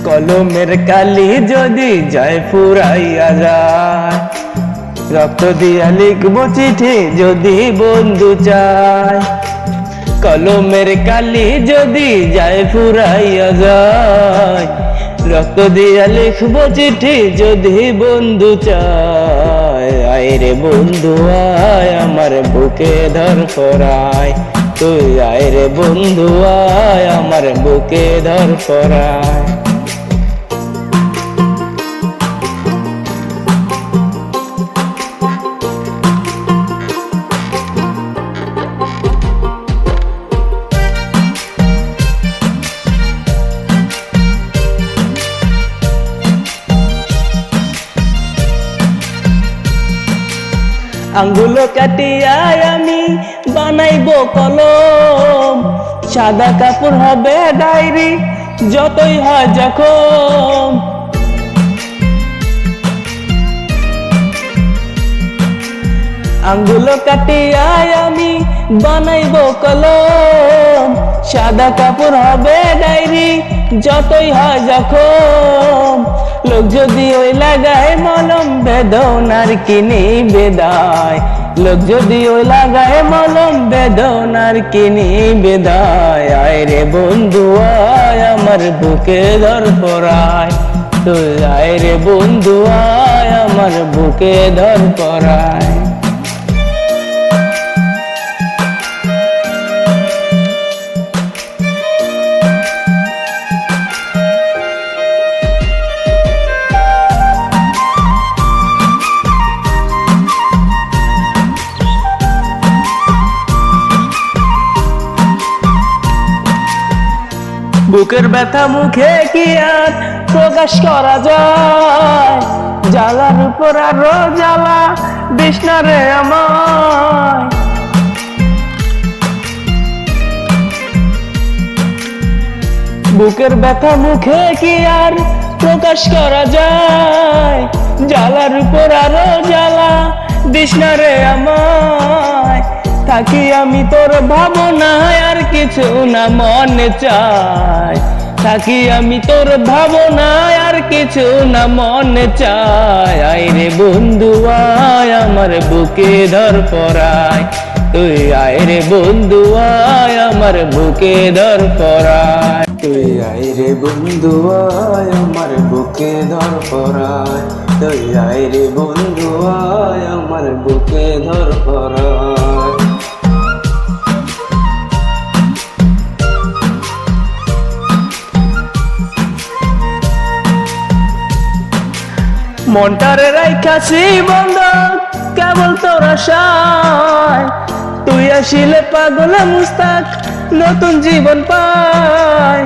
কলমের কালি যদি যায় ফুরাইয়া যায়, রক্ত দিয়া লিখব চিঠি যদি বন্ধু চায়। কলমের কালি যদি যায় ফুরাইয়া যায়, রক্ত দিয়া লিখব চিঠি যদি বন্ধু চায়। আয় রে বন্ধু আয়, আমার বুকে ধর পরায়, তুই আয় রে বন্ধু আয়, আমার বুকে ধর পরায়। আঙ্গুল কাটিয়া আমি বানাইব কলম, সাদা কাপড় হবে ডায়েরি যতই হয় যখন। আঙ্গুল কাটিয়া আমি বানাইব কলম, সাদা কাপড় হবে ডায়েরি যতই হয় যখন। লোক যদি ওই লাগায় মলম, বেদনার কিনি বেদায়। লোক যদি ওই লাগায় মলম, বেদনার কিনি বেদায়। আয় রে বন্ধু আয়, আমার বুকে ধর পরায়, তুই আয় রে বন্ধু আয়, আমার বুকে ধর পরায়। বুকের ব্যথা মুখে কি আর প্রকাশ করা যায়, জ্বালার উপর আরো জ্বালা বিষ্ণা রে আমায়। বুকের ব্যথা মুখে কি আর প্রকাশ করা যায়, জ্বালার উপর আরো জ্বালা বিষ্ণা রে আমায়। থাকি আমি তোর ভাবনায়, আর কিছু না মনে চায়। থাকি আমি তোর ভাবনায়, আর কিছু না মনে চায়। আয় রে বন্ধু আয়, আমার বুকে ধর পরায়, তুই আয় রে বন্ধু আয়, আমার বুকে ধর পরায়। তুই আয় রে বন্ধু আয়, আমার বুকে ধর পরায়, তুই আয় রে বন্ধু আয়, আমার বুকে ধর পরায়। মনটারে রাইখাছি বন্ধক কেবল তোর আশায়, তুই আসিলে পাগলে মুস্তাক নতুন জীবন পায়।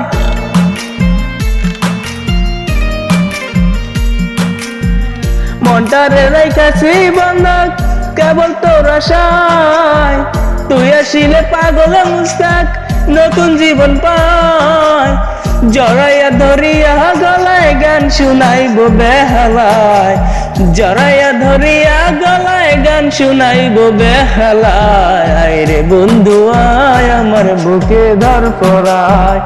মনটারে রাইখাছি বন্ধক কেবল তোর আশায়, তুই আসিলে পাগলে মুস্তাক নতুন জীবন পায়। জড়াইয়া ধরিয়া গলায় গান শুনাইব বেহালায়, জড়াইয়া ধরিয়া গলায় গান শুনাইব বেহালায়। আয় রে বন্ধু আয়, আমার বুকে ধর পরায়,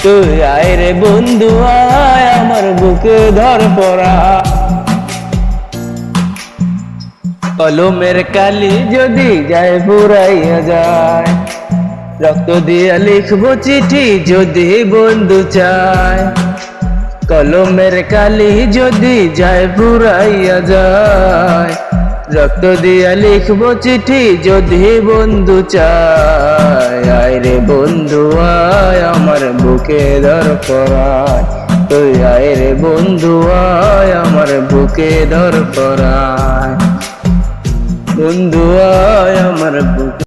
তুই আয় রে বন্ধু আয়, আমার বুকে ধর পরায়। কলমের কালি যদি যায় ফুরাইয়া যায়, রক্ত দিয়া লিখব চিঠি যদি বন্ধু চায়। কলমের কালি যদি যায় ফুরাইয়া যায়, রক্ত দিয়া লিখব চিঠি যদি বন্ধু চায়। আয় রে বন্ধু আয়, আমার বুকে ধর পরায়, তুই আয় রে বন্ধু আয়, আমার বুকে ধর পরায়। বন্ধু আয়, আমার বুকে